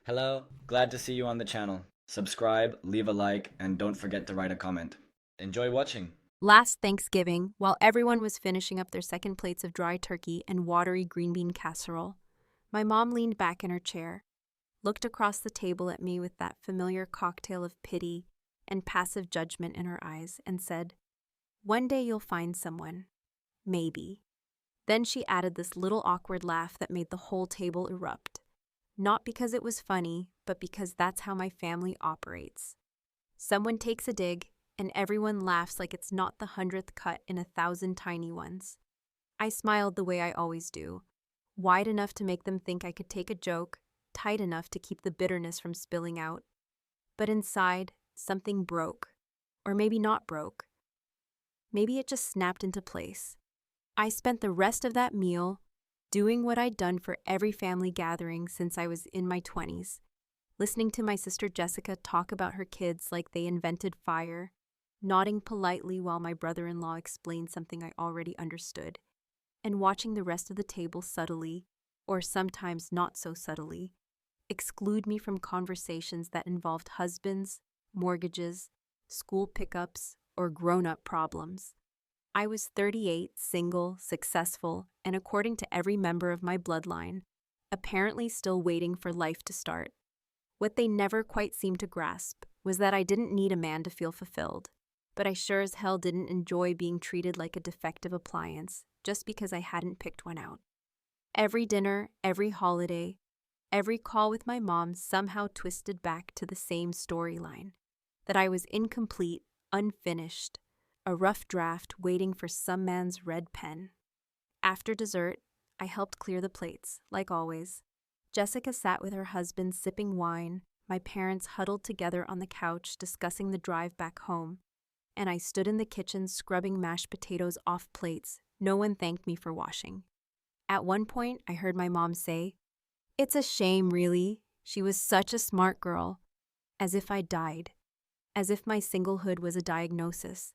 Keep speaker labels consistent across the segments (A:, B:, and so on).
A: Hello, glad to see you on the channel. Subscribe, leave a like, and don't forget to write a comment. Enjoy watching.
B: Last Thanksgiving, while everyone was finishing up their second plates of dry turkey and watery green bean casserole, my mom leaned back in her chair, looked across the table at me with that familiar cocktail of pity and passive judgment in her eyes, and said, "One day you'll find someone. Maybe." Then she added this little awkward laugh that made the whole table erupt. Not because it was funny, but because that's how my family operates. Someone takes a dig, and everyone laughs like it's not the 100th cut in 1,000 tiny ones. I smiled the way I always do, wide enough to make them think I could take a joke, tight enough to keep the bitterness from spilling out. But inside, something broke. Or maybe not broke. Maybe it just snapped into place. I spent the rest of that meal doing what I'd done for every family gathering since I was in my 20s, listening to my sister Jessica talk about her kids like they invented fire, nodding politely while my brother-in-law explained something I already understood, and watching the rest of the table subtly, or sometimes not so subtly, exclude me from conversations that involved husbands, mortgages, school pickups, or grown-up problems. I was 38, single, successful, and according to every member of my bloodline, apparently still waiting for life to start. What they never quite seemed to grasp was that I didn't need a man to feel fulfilled, but I sure as hell didn't enjoy being treated like a defective appliance just because I hadn't picked one out. Every dinner, every holiday, every call with my mom somehow twisted back to the same storyline, that I was incomplete, unfinished, a rough draft waiting for some man's red pen. After dessert, I helped clear the plates, like always. Jessica sat with her husband sipping wine, my parents huddled together on the couch discussing the drive back home, and I stood in the kitchen scrubbing mashed potatoes off plates no one thanked me for washing. At one point, I heard my mom say, "It's a shame, really. She was such a smart girl." As if I died. As if my singlehood was a diagnosis.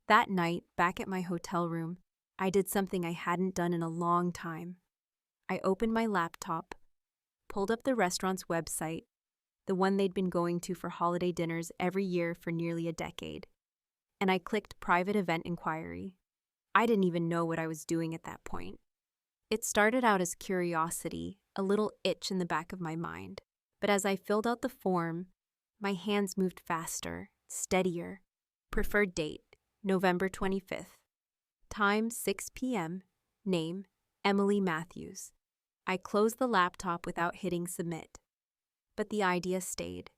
B: That night, back at my hotel room, I did something I hadn't done in a long time. I opened my laptop, pulled up the restaurant's website, the one they'd been going to for holiday dinners every year for nearly a decade, and I clicked private event inquiry. I didn't even know what I was doing at that point. It started out as curiosity, a little itch in the back of my mind, but as I filled out the form, my hands moved faster, steadier. Preferred date, November 25th. Time, 6 p.m. Name, Emily Matthews. I closed the laptop without hitting submit. But the idea stayed.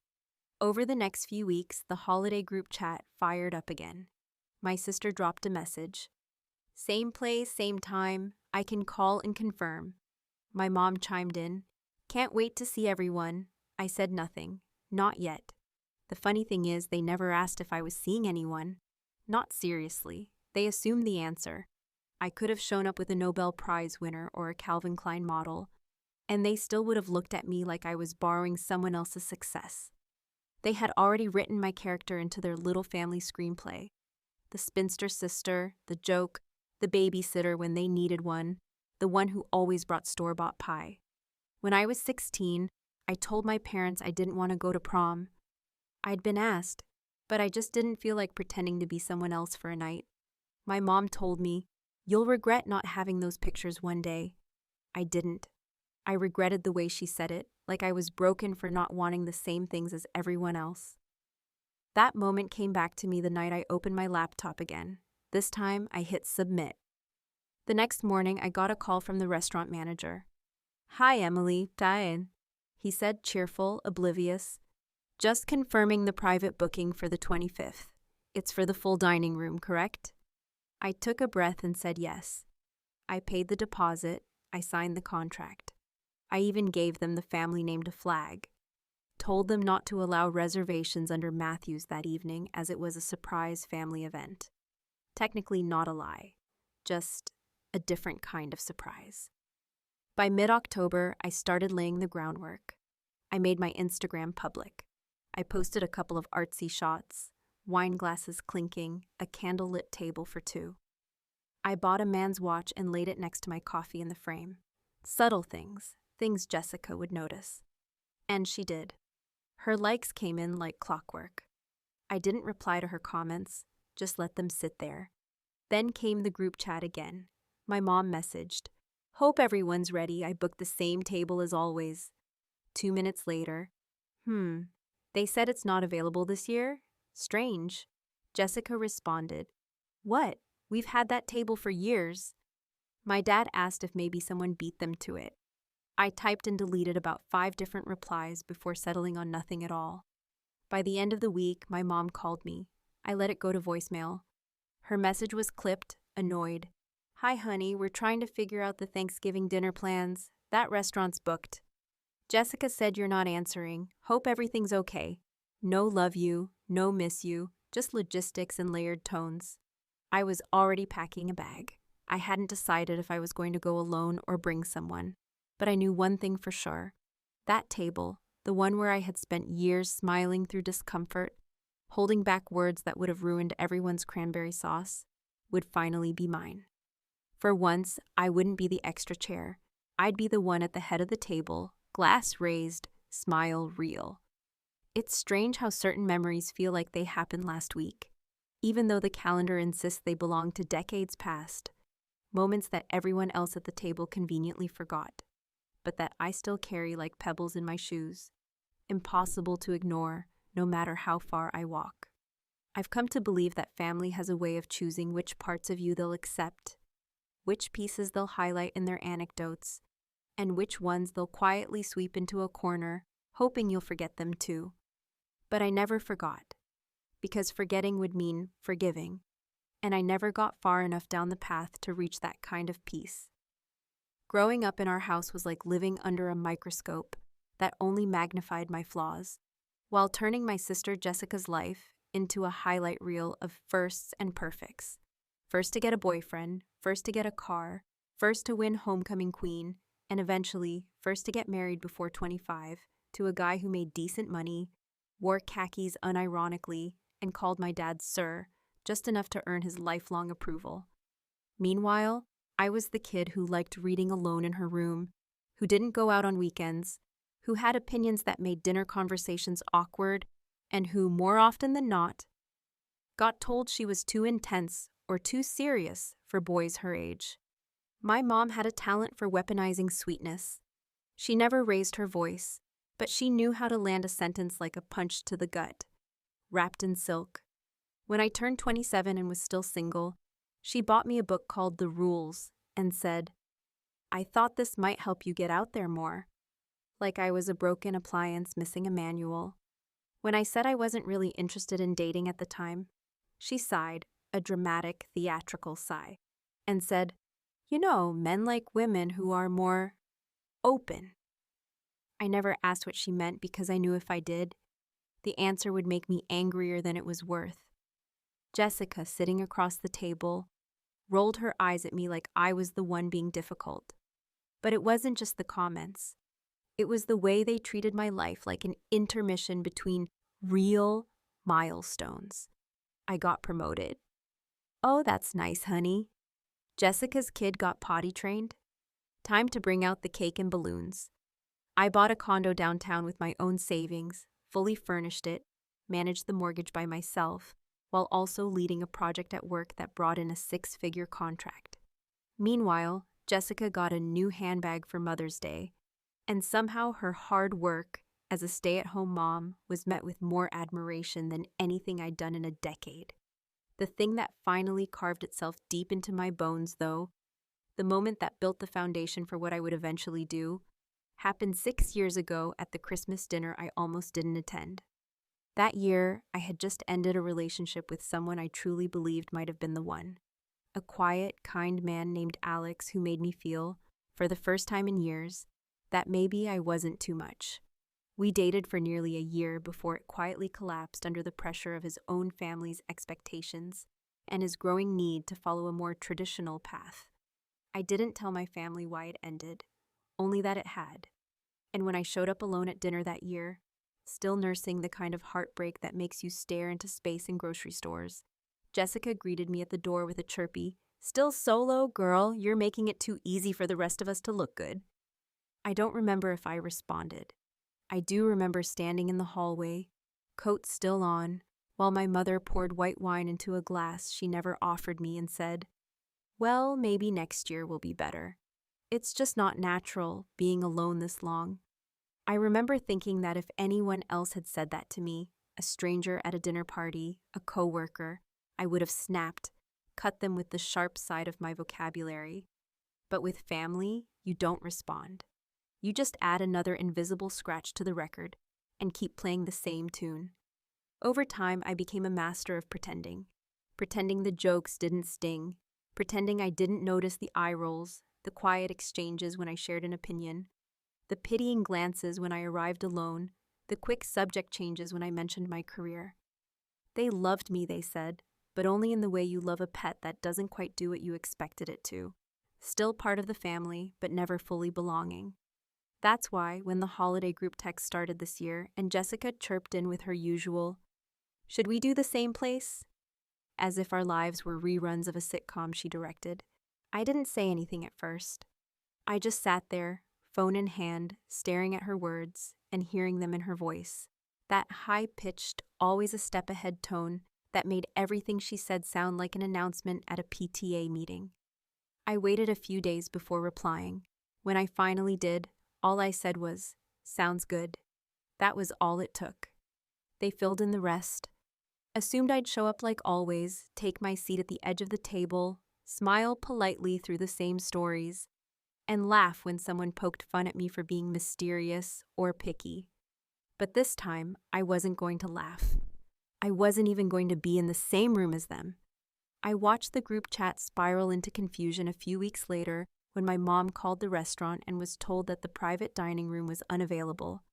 B: Over the next few weeks, the holiday group chat fired up again. My sister dropped a message. "Same place, same time. I can call and confirm." My mom chimed in. "Can't wait to see everyone." I said nothing. Not yet. The funny thing is, they never asked if I was seeing anyone. Not seriously. They assumed the answer. I could have shown up with a Nobel Prize winner or a Calvin Klein model, and they still would have looked at me like I was borrowing someone else's success. They had already written my character into their little family screenplay. The spinster sister, the joke, the babysitter when they needed one, the one who always brought store-bought pie. When I was 16, I told my parents I didn't want to go to prom. I'd been asked, but I just didn't feel like pretending to be someone else for a night. My mom told me, "You'll regret not having those pictures one day." I didn't. I regretted the way she said it, like I was broken for not wanting the same things as everyone else. That moment came back to me the night I opened my laptop again. This time, I hit submit. The next morning, I got a call from the restaurant manager. "Hi, Emily, Diane," he said, cheerful, oblivious. "Just confirming the private booking for the 25th. It's for the full dining room, correct?" I took a breath and said yes. I paid the deposit. I signed the contract. I even gave them the family name to flag. Told them not to allow reservations under Matthews that evening as it was a surprise family event. Technically not a lie, just a different kind of surprise. By mid-October, I started laying the groundwork. I made my Instagram public. I posted a couple of artsy shots, wine glasses clinking, a candlelit table for two. I bought a man's watch and laid it next to my coffee in the frame. Subtle things, things Jessica would notice. And she did. Her likes came in like clockwork. I didn't reply to her comments, just let them sit there. Then came the group chat again. My mom messaged, "Hope everyone's ready. I booked the same table as always." 2 minutes later, they said it's not available this year? Strange. Jessica responded, "What? We've had that table for years." My dad asked if maybe someone beat them to it. I typed and deleted about 5 different replies before settling on nothing at all. By the end of the week, my mom called me. I let it go to voicemail. Her message was clipped, annoyed. "Hi, honey, we're trying to figure out the Thanksgiving dinner plans. That restaurant's booked. Jessica said you're not answering. Hope everything's okay. No love you, no miss you, just logistics and layered tones." I was already packing a bag. I hadn't decided if I was going to go alone or bring someone. But I knew one thing for sure. That table, the one where I had spent years smiling through discomfort, holding back words that would have ruined everyone's cranberry sauce, would finally be mine. For once, I wouldn't be the extra chair. I'd be the one at the head of the table, glass raised, smile real. It's strange how certain memories feel like they happened last week, even though the calendar insists they belong to decades past, moments that everyone else at the table conveniently forgot, but that I still carry like pebbles in my shoes, impossible to ignore no matter how far I walk. I've come to believe that family has a way of choosing which parts of you they'll accept, which pieces they'll highlight in their anecdotes, and which ones they'll quietly sweep into a corner, hoping you'll forget them too. But I never forgot, because forgetting would mean forgiving, and I never got far enough down the path to reach that kind of peace. Growing up in our house was like living under a microscope that only magnified my flaws, while turning my sister Jessica's life into a highlight reel of firsts and perfects. First to get a boyfriend, first to get a car, first to win homecoming queen, and eventually first to get married before 25 to a guy who made decent money, wore khakis unironically, and called my dad sir, just enough to earn his lifelong approval. Meanwhile, I was the kid who liked reading alone in her room, who didn't go out on weekends, who had opinions that made dinner conversations awkward, and who, more often than not, got told she was too intense or too serious for boys her age. My mom had a talent for weaponizing sweetness. She never raised her voice, but she knew how to land a sentence like a punch to the gut, wrapped in silk. When I turned 27 and was still single, she bought me a book called The Rules and said, "I thought this might help you get out there more." Like I was a broken appliance missing a manual. When I said I wasn't really interested in dating at the time, she sighed, a dramatic, theatrical sigh, and said, "You know, men like women who are more open." I never asked what she meant because I knew if I did, the answer would make me angrier than it was worth. Jessica, sitting across the table, rolled her eyes at me like I was the one being difficult. But it wasn't just the comments. It was the way they treated my life like an intermission between real milestones. I got promoted. "Oh, that's nice, honey. Jessica's kid got potty trained. Time to bring out the cake and balloons." I bought a condo downtown with my own savings, fully furnished it, managed the mortgage by myself, while also leading a project at work that brought in a 6-figure contract. Meanwhile, Jessica got a new handbag for Mother's Day, and somehow her hard work as a stay-at-home mom was met with more admiration than anything I'd done in a decade. The thing that finally carved itself deep into my bones, though, the moment that built the foundation for what I would eventually do, happened 6 years ago at the Christmas dinner I almost didn't attend. That year, I had just ended a relationship with someone I truly believed might have been the one. A quiet, kind man named Alex who made me feel, for the first time in years, that maybe I wasn't too much. We dated for nearly a year before it quietly collapsed under the pressure of his own family's expectations and his growing need to follow a more traditional path. I didn't tell my family why it ended, only that it had. And when I showed up alone at dinner that year, still nursing the kind of heartbreak that makes you stare into space in grocery stores, Jessica greeted me at the door with a chirpy, "Still solo, girl? You're making it too easy for the rest of us to look good." I don't remember if I responded. I do remember standing in the hallway, coat still on, while my mother poured white wine into a glass she never offered me and said, "Well, maybe next year will be better. It's just not natural being alone this long." I remember thinking that if anyone else had said that to me, a stranger at a dinner party, a coworker, I would have snapped, cut them with the sharp side of my vocabulary. But with family, you don't respond. You just add another invisible scratch to the record and keep playing the same tune. Over time, I became a master of pretending. Pretending the jokes didn't sting. Pretending I didn't notice the eye rolls, the quiet exchanges when I shared an opinion, the pitying glances when I arrived alone, the quick subject changes when I mentioned my career. They loved me, they said, but only in the way you love a pet that doesn't quite do what you expected it to. Still part of the family, but never fully belonging. That's why, when the holiday group text started this year and Jessica chirped in with her usual, "Should we do the same place?" as if our lives were reruns of a sitcom she directed, I didn't say anything at first. I just sat there, phone in hand, staring at her words and hearing them in her voice. That high-pitched, always a step ahead tone that made everything she said sound like an announcement at a PTA meeting. I waited a few days before replying. When I finally did, all I said was, "Sounds good." That was all it took. They filled in the rest. Assumed I'd show up like always, take my seat at the edge of the table, smile politely through the same stories, and laugh when someone poked fun at me for being mysterious or picky. But this time, I wasn't going to laugh. I wasn't even going to be in the same room as them. I watched the group chat spiral into confusion a few weeks later when my mom called the restaurant and was told that the private dining room was unavailable.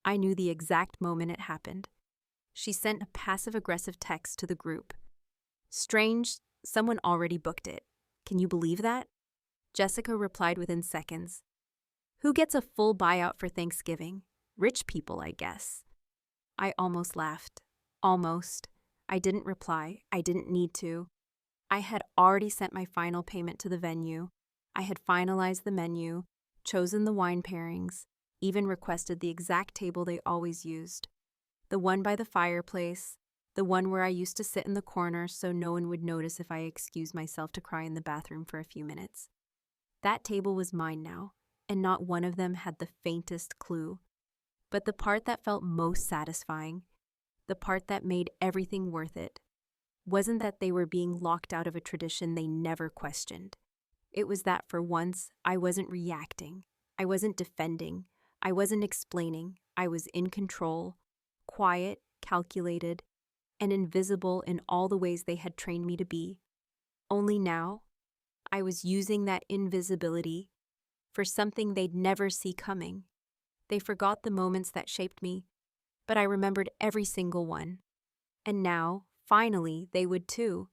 B: I knew the exact moment it happened. She sent a passive-aggressive text to the group. "Strange, someone already booked it. Can you believe that?" Jessica replied within seconds. "Who gets a full buyout for Thanksgiving? Rich people, I guess." I almost laughed. Almost. I didn't reply. I didn't need to. I had already sent my final payment to the venue. I had finalized the menu, chosen the wine pairings, even requested the exact table they always used. The one by the fireplace, the one where I used to sit in the corner so no one would notice if I excused myself to cry in the bathroom for a few minutes. That table was mine now, and not one of them had the faintest clue. But the part that felt most satisfying, the part that made everything worth it, wasn't that they were being locked out of a tradition they never questioned. It was that for once, I wasn't reacting. I wasn't defending. I wasn't explaining. I was in control, quiet, calculated, and invisible in all the ways they had trained me to be. Only now, I was using that invisibility for something they'd never see coming. They forgot the moments that shaped me, but I remembered every single one. And now, finally, they would too.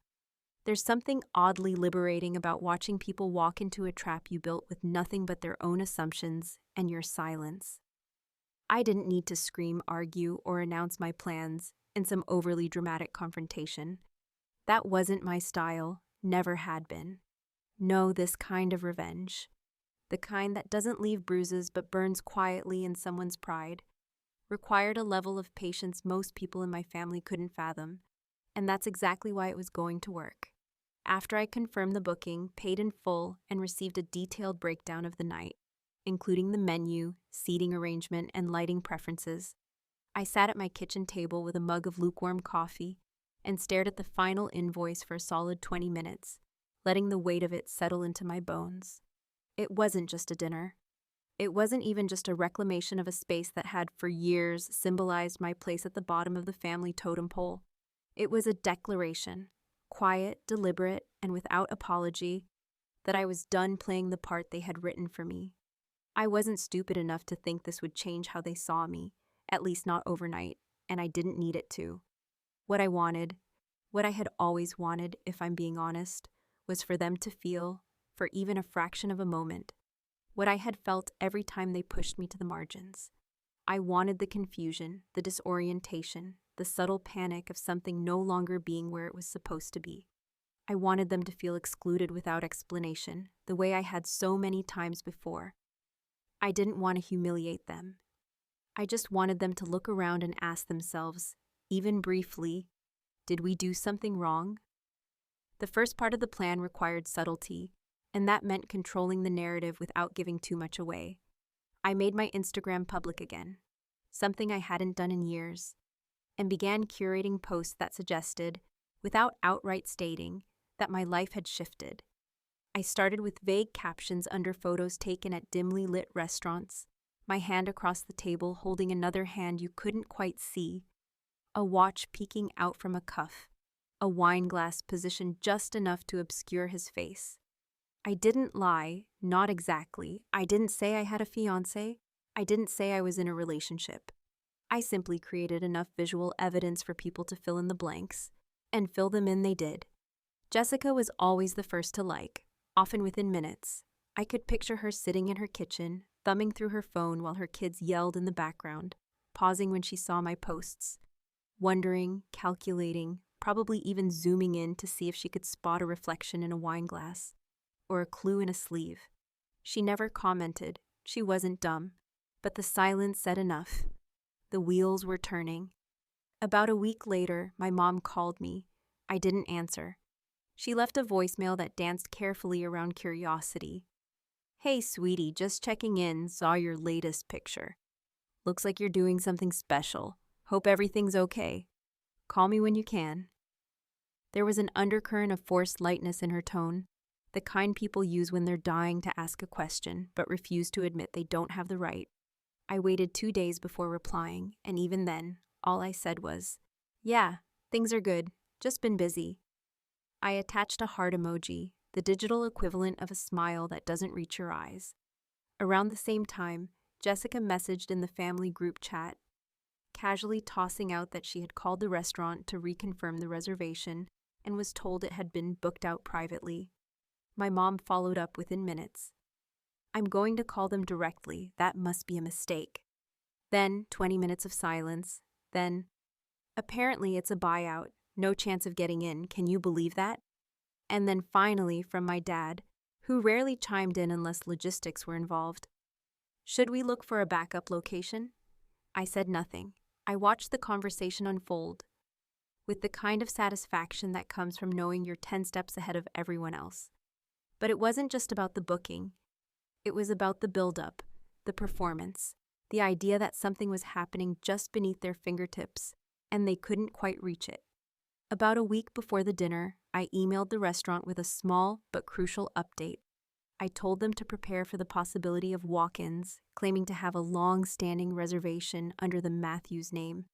B: There's something oddly liberating about watching people walk into a trap you built with nothing but their own assumptions and your silence. I didn't need to scream, argue, or announce my plans in some overly dramatic confrontation. That wasn't my style, never had been. No, this kind of revenge. The kind that doesn't leave bruises but burns quietly in someone's pride. Required a level of patience most people in my family couldn't fathom, and that's exactly why it was going to work. After I confirmed the booking, paid in full, and received a detailed breakdown of the night, including the menu, seating arrangement, and lighting preferences, I sat at my kitchen table with a mug of lukewarm coffee and stared at the final invoice for a solid 20 minutes, letting the weight of it settle into my bones. It wasn't just a dinner. It wasn't even just a reclamation of a space that had for years symbolized my place at the bottom of the family totem pole. It was a declaration, quiet, deliberate, and without apology, that I was done playing the part they had written for me. I wasn't stupid enough to think this would change how they saw me, at least not overnight, and I didn't need it to. What I wanted, what I had always wanted, if I'm being honest, was for them to feel, for even a fraction of a moment, what I had felt every time they pushed me to the margins. I wanted the confusion, the disorientation, the subtle panic of something no longer being where it was supposed to be. I wanted them to feel excluded without explanation, the way I had so many times before. I didn't want to humiliate them. I just wanted them to look around and ask themselves, even briefly, did we do something wrong? The first part of the plan required subtlety, and that meant controlling the narrative without giving too much away. I made my Instagram public again, something I hadn't done in years, and began curating posts that suggested, without outright stating, that my life had shifted. I started with vague captions under photos taken at dimly lit restaurants, my hand across the table holding another hand you couldn't quite see, a watch peeking out from a cuff, a wine glass positioned just enough to obscure his face. I didn't lie, not exactly. I didn't say I had a fiancé. I didn't say I was in a relationship. I simply created enough visual evidence for people to fill in the blanks, and fill them in they did. Jessica was always the first to like, often within minutes. I could picture her sitting in her kitchen, thumbing through her phone while her kids yelled in the background, pausing when she saw my posts, wondering, calculating, probably even zooming in to see if she could spot a reflection in a wine glass or a clue in a sleeve. She never commented. She wasn't dumb, but the silence said enough. The wheels were turning. About a week later, my mom called me. I didn't answer. She left a voicemail that danced carefully around curiosity. Hey, sweetie, just checking in, saw your latest picture. Looks like you're doing something special. Hope everything's okay. Call me when you can. There was an undercurrent of forced lightness in her tone, the kind people use when they're dying to ask a question but refuse to admit they don't have the right. I waited 2 days before replying, and even then, all I said was, yeah, things are good, just been busy. I attached a heart emoji, the digital equivalent of a smile that doesn't reach your eyes. Around the same time, Jessica messaged in the family group chat, casually tossing out that she had called the restaurant to reconfirm the reservation and was told it had been booked out privately. My mom followed up within minutes. I'm going to call them directly. That must be a mistake. Then 20 minutes of silence. Then, apparently it's a buyout. No chance of getting in. Can you believe that? And then finally from my dad, who rarely chimed in unless logistics were involved. Should we look for a backup location? I said nothing. I watched the conversation unfold, with the kind of satisfaction that comes from knowing you're 10 steps ahead of everyone else. But it wasn't just about the booking. It was about the build-up, the performance, the idea that something was happening just beneath their fingertips, and they couldn't quite reach it. About a week before the dinner, I emailed the restaurant with a small but crucial update. I told them to prepare for the possibility of walk-ins, claiming to have a long-standing reservation under the Matthews name,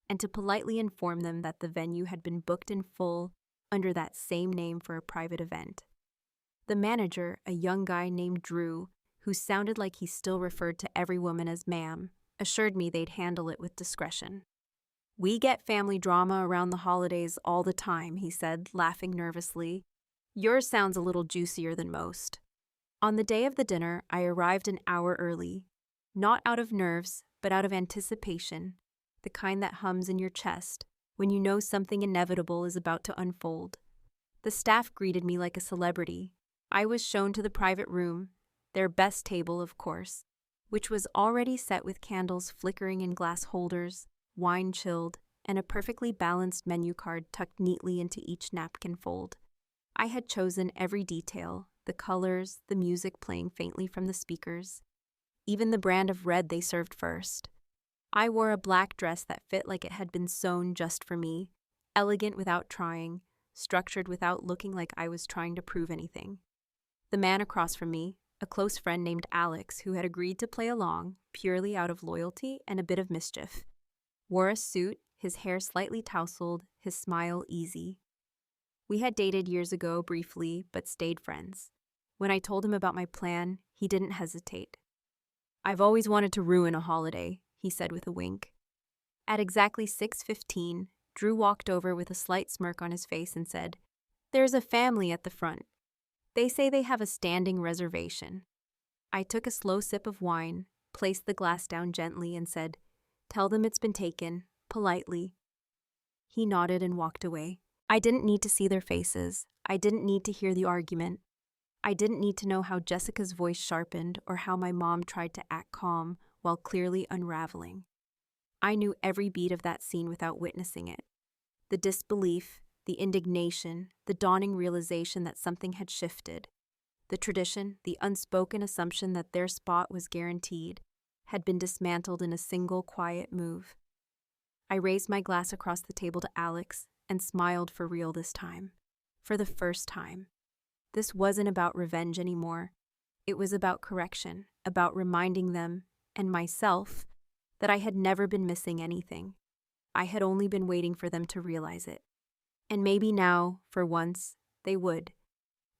B: and to politely inform them that the venue had been booked in full under that same name for a private event. The manager, a young guy named Drew, who sounded like he still referred to every woman as ma'am, assured me they'd handle it with discretion. We get family drama around the holidays all the time, he said, laughing nervously. Yours sounds a little juicier than most. On the day of the dinner, I arrived an hour early, not out of nerves, but out of anticipation, the kind that hums in your chest when you know something inevitable is about to unfold. The staff greeted me like a celebrity. I was shown to the private room, their best table, of course, which was already set with candles flickering in glass holders, wine chilled, and a perfectly balanced menu card tucked neatly into each napkin fold. I had chosen every detail, the colors, the music playing faintly from the speakers, even the brand of red they served first. I wore a black dress that fit like it had been sewn just for me, elegant without trying, structured without looking like I was trying to prove anything. The man across from me, a close friend named Alex, who had agreed to play along, purely out of loyalty and a bit of mischief, wore a suit, his hair slightly tousled, his smile easy. We had dated years ago briefly, but stayed friends. When I told him about my plan, he didn't hesitate. I've always wanted to ruin a holiday, he said with a wink. At exactly 6:15, Drew walked over with a slight smirk on his face and said, There's a family at the front. They say they have a standing reservation. I took a slow sip of wine, placed the glass down gently, and said, Tell them it's been taken, politely. He nodded and walked away. I didn't need to see their faces. I didn't need to hear the argument. I didn't need to know how Jessica's voice sharpened or how my mom tried to act calm while clearly unraveling. I knew every beat of that scene without witnessing it. The disbelief, the indignation, the dawning realization that something had shifted. The tradition, the unspoken assumption that their spot was guaranteed, had been dismantled in a single quiet move. I raised my glass across the table to Alex and smiled for real this time. For the first time. This wasn't about revenge anymore. It was about correction, about reminding them, and myself, that I had never been missing anything. I had only been waiting for them to realize it. And maybe now, for once, they would.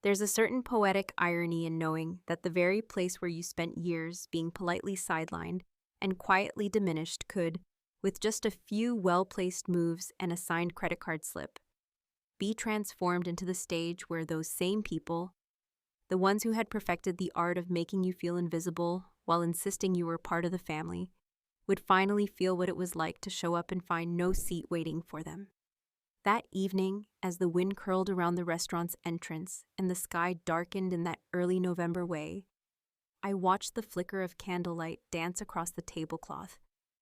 B: There's a certain poetic irony in knowing that the very place where you spent years being politely sidelined and quietly diminished could, with just a few well-placed moves and a signed credit card slip, be transformed into the stage where those same people, the ones who had perfected the art of making you feel invisible while insisting you were part of the family, would finally feel what it was like to show up and find no seat waiting for them. That evening, as the wind curled around the restaurant's entrance and the sky darkened in that early November way, I watched the flicker of candlelight dance across the tablecloth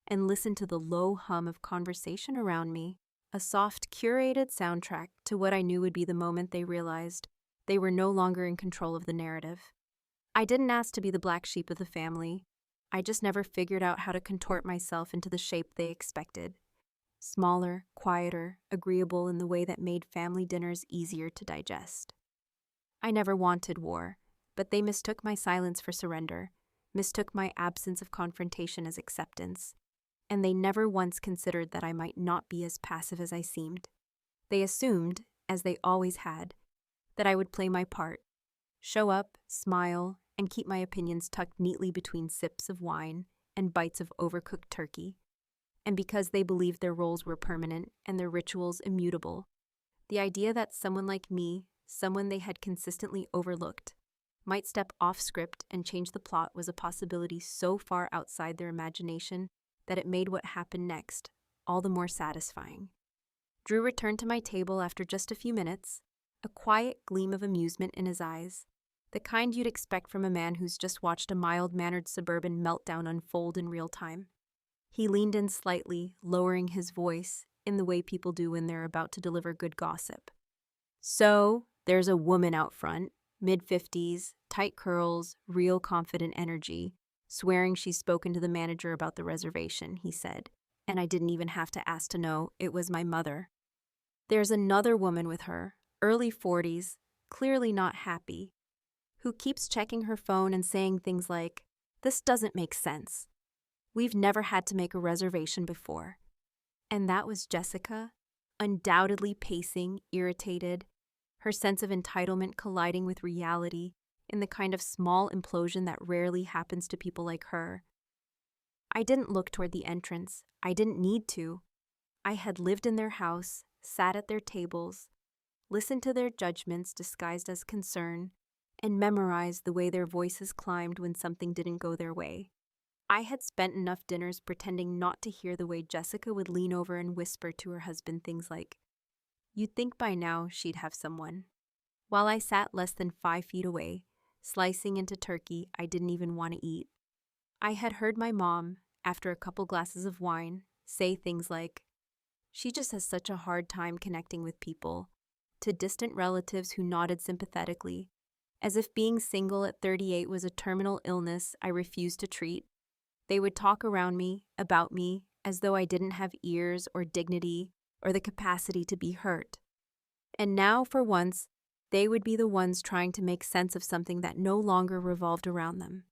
B: and listened to the low hum of conversation around me, a soft, curated soundtrack to what I knew would be the moment they realized they were no longer in control of the narrative. I didn't ask to be the black sheep of the family. I just never figured out how to contort myself into the shape they expected. Smaller, quieter, agreeable in the way that made family dinners easier to digest. I never wanted war, but they mistook my silence for surrender, mistook my absence of confrontation as acceptance, and they never once considered that I might not be as passive as I seemed. They assumed, as they always had, that I would play my part, show up, smile, and keep my opinions tucked neatly between sips of wine and bites of overcooked turkey. And because they believed their roles were permanent and their rituals immutable, the idea that someone like me, someone they had consistently overlooked, might step off script and change the plot was a possibility so far outside their imagination that it made what happened next all the more satisfying. Drew returned to my table after just a few minutes, a quiet gleam of amusement in his eyes, the kind you'd expect from a man who's just watched a mild-mannered suburban meltdown unfold in real time. He leaned in slightly, lowering his voice in the way people do when they're about to deliver good gossip. So, there's a woman out front, mid-50s, tight curls, real confident energy, swearing she's spoken to the manager about the reservation, he said, and I didn't even have to ask to know it was my mother. There's another woman with her, early 40s, clearly not happy, who keeps checking her phone and saying things like, "This doesn't make sense. We've never had to make a reservation before." And that was Jessica, undoubtedly pacing, irritated, her sense of entitlement colliding with reality in the kind of small implosion that rarely happens to people like her. I didn't look toward the entrance. I didn't need to. I had lived in their house, sat at their tables, listened to their judgments disguised as concern, and memorized the way their voices climbed when something didn't go their way. I had spent enough dinners pretending not to hear the way Jessica would lean over and whisper to her husband things like, "You'd think by now she'd have someone," while I sat less than 5 feet away, slicing into turkey I didn't even want to eat. I had heard my mom, after a couple glasses of wine, say things like, "She just has such a hard time connecting with people," to distant relatives who nodded sympathetically, as if being single at 38 was a terminal illness I refused to treat. They would talk around me, about me, as though I didn't have ears or dignity or the capacity to be hurt. And now, for once, they would be the ones trying to make sense of something that no longer revolved around them.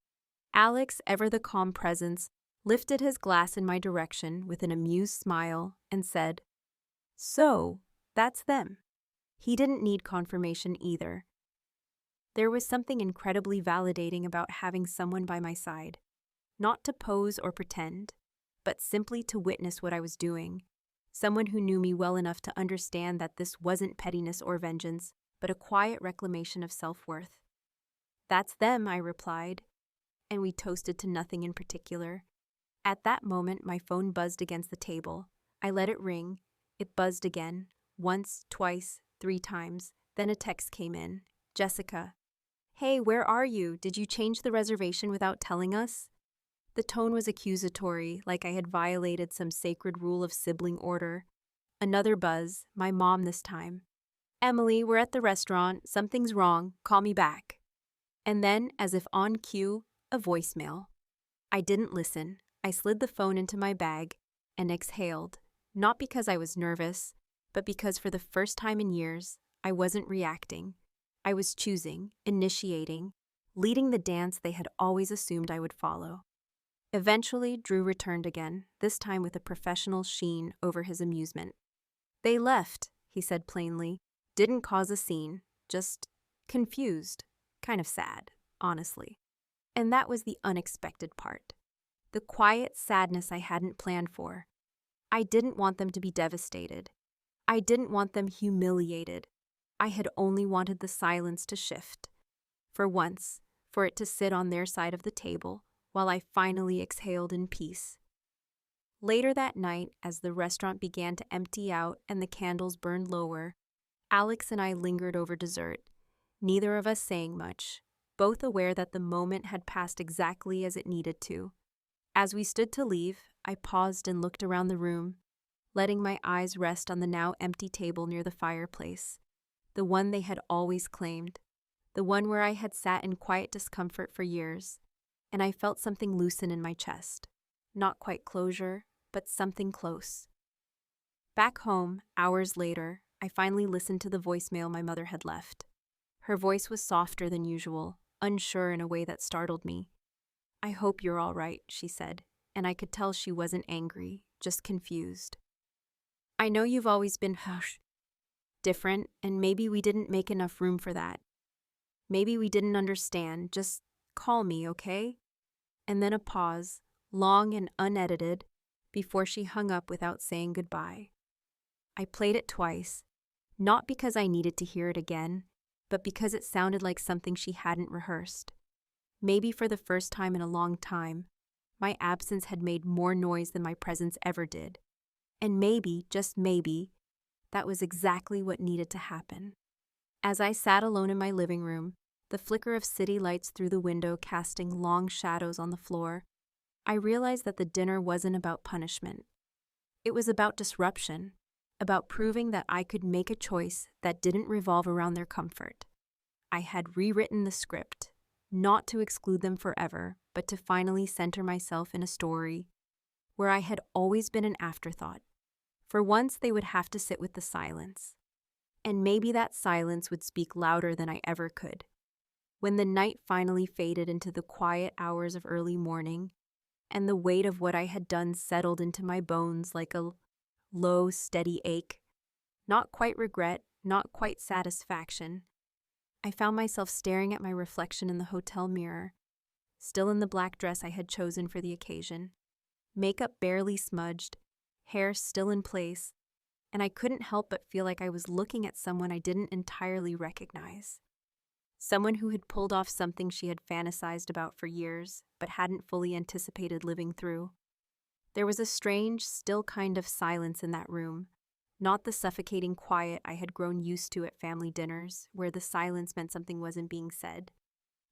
B: Alex, ever the calm presence, lifted his glass in my direction with an amused smile and said, "So, that's them." He didn't need confirmation either. There was something incredibly validating about having someone by my side. Not to pose or pretend, but simply to witness what I was doing. Someone who knew me well enough to understand that this wasn't pettiness or vengeance, but a quiet reclamation of self-worth. "That's them," I replied, and we toasted to nothing in particular. At that moment, my phone buzzed against the table. I let it ring. It buzzed again, once, twice, 3 times. Then a text came in. "Jessica. Hey, where are you? Did you change the reservation without telling us?" The tone was accusatory, like I had violated some sacred rule of sibling order. Another buzz, my mom this time. "Emily, we're at the restaurant. Something's wrong. Call me back." And then, as if on cue, a voicemail. I didn't listen. I slid the phone into my bag and exhaled, not because I was nervous, but because for the first time in years, I wasn't reacting. I was choosing, initiating, leading the dance they had always assumed I would follow. Eventually, Drew returned again, this time with a professional sheen over his amusement. "They left," he said plainly. "Didn't cause a scene, just confused. Kind of sad, honestly." And that was the unexpected part. The quiet sadness I hadn't planned for. I didn't want them to be devastated. I didn't want them humiliated. I had only wanted the silence to shift. For once, for it to sit on their side of the table while I finally exhaled in peace. Later that night, as the restaurant began to empty out and the candles burned lower, Alex and I lingered over dessert, neither of us saying much, both aware that the moment had passed exactly as it needed to. As we stood to leave, I paused and looked around the room, letting my eyes rest on the now empty table near the fireplace, the one they had always claimed, the one where I had sat in quiet discomfort for years, and I felt something loosen in my chest. Not quite closure, but something close. Back home, hours later, I finally listened to the voicemail my mother had left. Her voice was softer than usual, unsure in a way that startled me. "I hope you're all right," she said, and I could tell she wasn't angry, just confused. "I know you've always been different, and maybe we didn't make enough room for that. Maybe we didn't understand. Just call me, okay?" And then a pause, long and unedited, before she hung up without saying goodbye. I played it twice, not because I needed to hear it again, but because it sounded like something she hadn't rehearsed. Maybe for the first time in a long time, my absence had made more noise than my presence ever did. And maybe, just maybe, that was exactly what needed to happen. As I sat alone in my living room, the flicker of city lights through the window casting long shadows on the floor, I realized that the dinner wasn't about punishment. It was about disruption, about proving that I could make a choice that didn't revolve around their comfort. I had rewritten the script, not to exclude them forever, but to finally center myself in a story where I had always been an afterthought. For once, they would have to sit with the silence. And maybe that silence would speak louder than I ever could. When the night finally faded into the quiet hours of early morning, and the weight of what I had done settled into my bones like a low, steady ache, not quite regret, not quite satisfaction, I found myself staring at my reflection in the hotel mirror, still in the black dress I had chosen for the occasion, makeup barely smudged, hair still in place, and I couldn't help but feel like I was looking at someone I didn't entirely recognize. Someone who had pulled off something she had fantasized about for years, but hadn't fully anticipated living through. There was a strange, still kind of silence in that room, not the suffocating quiet I had grown used to at family dinners, where the silence meant something wasn't being said,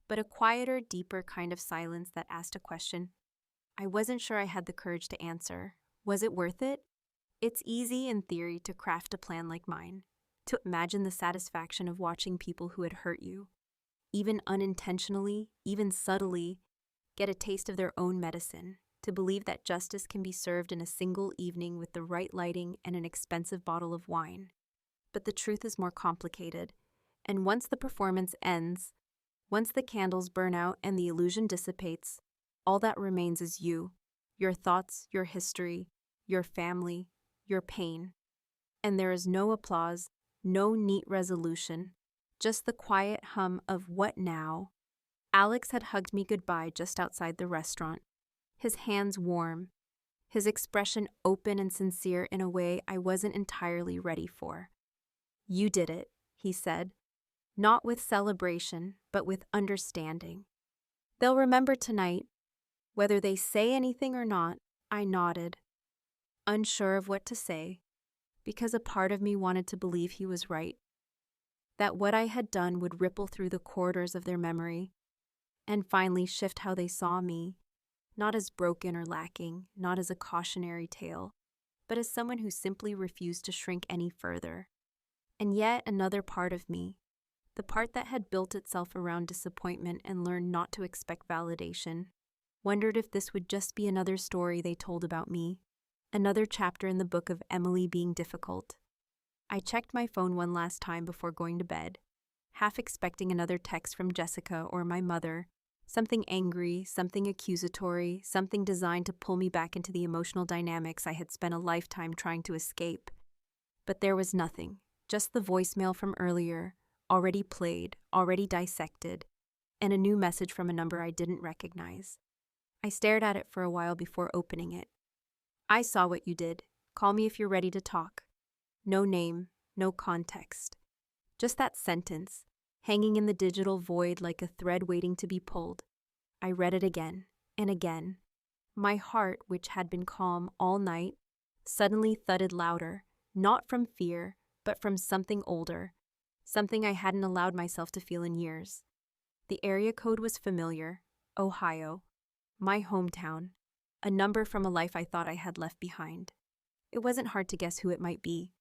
B: but a quieter, deeper kind of silence that asked a question I wasn't sure I had the courage to answer. Was it worth it? It's easy, in theory, to craft a plan like mine, to imagine the satisfaction of watching people who had hurt you, even unintentionally, even subtly, get a taste of their own medicine, to believe that justice can be served in a single evening with the right lighting and an expensive bottle of wine. But the truth is more complicated, and once the performance ends, once the candles burn out and the illusion dissipates, all that remains is you, your thoughts, your history, your family, your pain. And there is no applause, no neat resolution, just the quiet hum of what now? Alex had hugged me goodbye just outside the restaurant, his hands warm, his expression open and sincere in a way I wasn't entirely ready for. "You did it," he said, not with celebration, but with understanding. "They'll remember tonight. Whether they say anything or not," I nodded, unsure of what to say, because a part of me wanted to believe he was right, that what I had done would ripple through the corridors of their memory and finally shift how they saw me, Not as broken or lacking, not as a cautionary tale, but as someone who simply refused to shrink any further. And yet another part of me, the part that had built itself around disappointment and learned not to expect validation, wondered if this would just be another story they told about me, another chapter in the book of Emily being difficult. I checked my phone one last time before going to bed, half expecting another text from Jessica or my mother, something angry, something accusatory, something designed to pull me back into the emotional dynamics I had spent a lifetime trying to escape. But there was nothing, just the voicemail from earlier, already played, already dissected, and a new message from a number I didn't recognize. I stared at it for a while before opening it. I saw what you did. Call me if you're ready to talk. No name, no context. Just that sentence, hanging in the digital void like a thread waiting to be pulled. I read it again and again. My heart, which had been calm all night, suddenly thudded louder, not from fear, but from something older, something I hadn't allowed myself to feel in years. The area code was familiar, Ohio, my hometown, a number from a life I thought I had left behind. It wasn't hard to guess who it might be.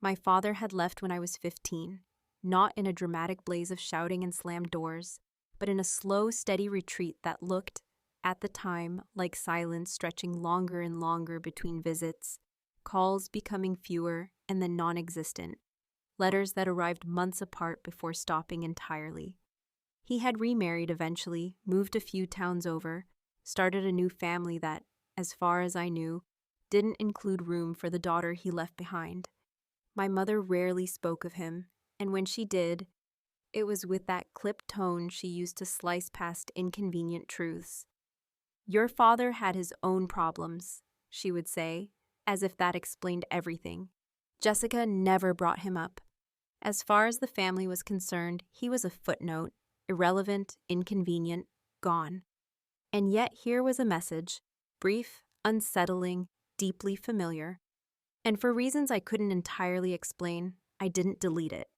B: My father had left when I was 15, not in a dramatic blaze of shouting and slammed doors, but in a slow, steady retreat that looked, at the time, like silence stretching longer and longer between visits, calls becoming fewer and then non-existent, letters that arrived months apart before stopping entirely. He had remarried eventually, moved a few towns over, started a new family that, as far as I knew, didn't include room for the daughter he left behind. My mother rarely spoke of him, and when she did, it was with that clipped tone she used to slice past inconvenient truths. "Your father had his own problems," she would say, as if that explained everything. Jessica never brought him up. As far as the family was concerned, he was a footnote, irrelevant, inconvenient, gone. And yet here was a message, brief, unsettling, deeply familiar. And for reasons I couldn't entirely explain, I didn't delete it.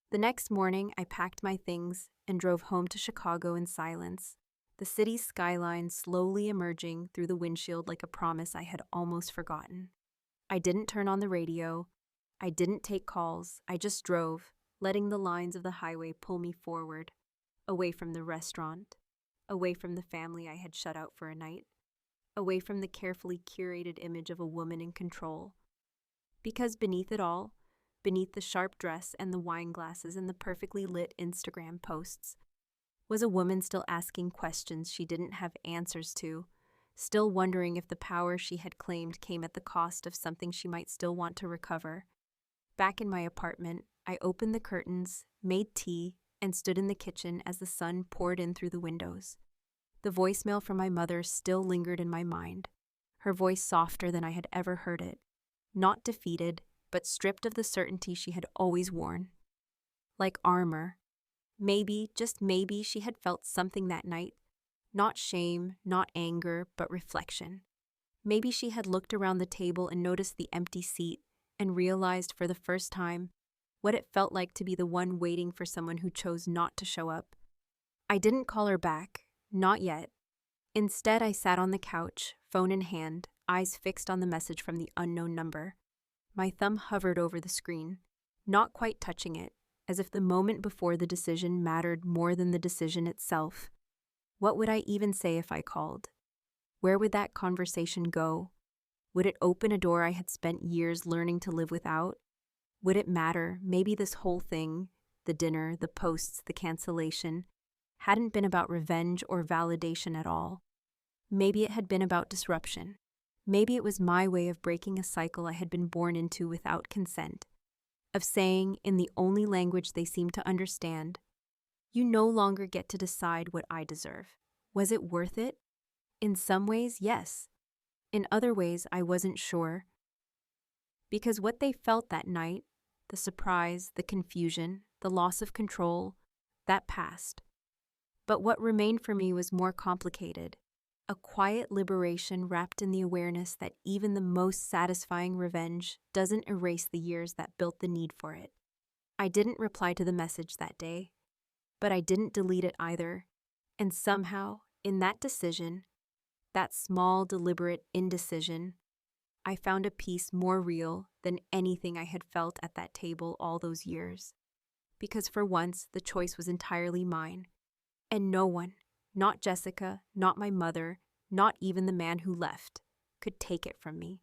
B: The next morning, I packed my things and drove home to Chicago in silence, the city's skyline slowly emerging through the windshield like a promise I had almost forgotten. I didn't turn on the radio. I didn't take calls. I just drove, letting the lines of the highway pull me forward, away from the restaurant, away from the family I had shut out for a night, away from the carefully curated image of a woman in control. Because beneath it all, beneath the sharp dress and the wine glasses and the perfectly lit Instagram posts, was a woman still asking questions she didn't have answers to, still wondering if the power she had claimed came at the cost of something she might still want to recover. Back in my apartment, I opened the curtains, made tea, and stood in the kitchen as the sun poured in through the windows. The voicemail from my mother still lingered in my mind, her voice softer than I had ever heard it, not defeated, but stripped of the certainty she had always worn. Like armor. Maybe, just maybe, she had felt something that night. Not shame, not anger, but reflection. Maybe she had looked around the table and noticed the empty seat and realized for the first time what it felt like to be the one waiting for someone who chose not to show up. I didn't call her back, not yet. Instead, I sat on the couch, phone in hand, eyes fixed on the message from the unknown number. My thumb hovered over the screen, not quite touching it, as if the moment before the decision mattered more than the decision itself. What would I even say if I called? Where would that conversation go? Would it open a door I had spent years learning to live without? Would it matter? Maybe this whole thing, the dinner, the posts, the cancellation, hadn't been about revenge or validation at all. Maybe it had been about disruption. Maybe it was my way of breaking a cycle I had been born into without consent, of saying, in the only language they seemed to understand, "You no longer get to decide what I deserve." Was it worth it? In some ways, yes. In other ways, I wasn't sure. Because what they felt that night, the surprise, the confusion, the loss of control, that passed. But what remained for me was more complicated. A quiet liberation wrapped in the awareness that even the most satisfying revenge doesn't erase the years that built the need for it. I didn't reply to the message that day, but I didn't delete it either. And somehow, in that decision, that small, deliberate indecision, I found a peace more real than anything I had felt at that table all those years. Because for once, the choice was entirely mine, and no one, not Jessica, not my mother, not even the man who left, could take it from me.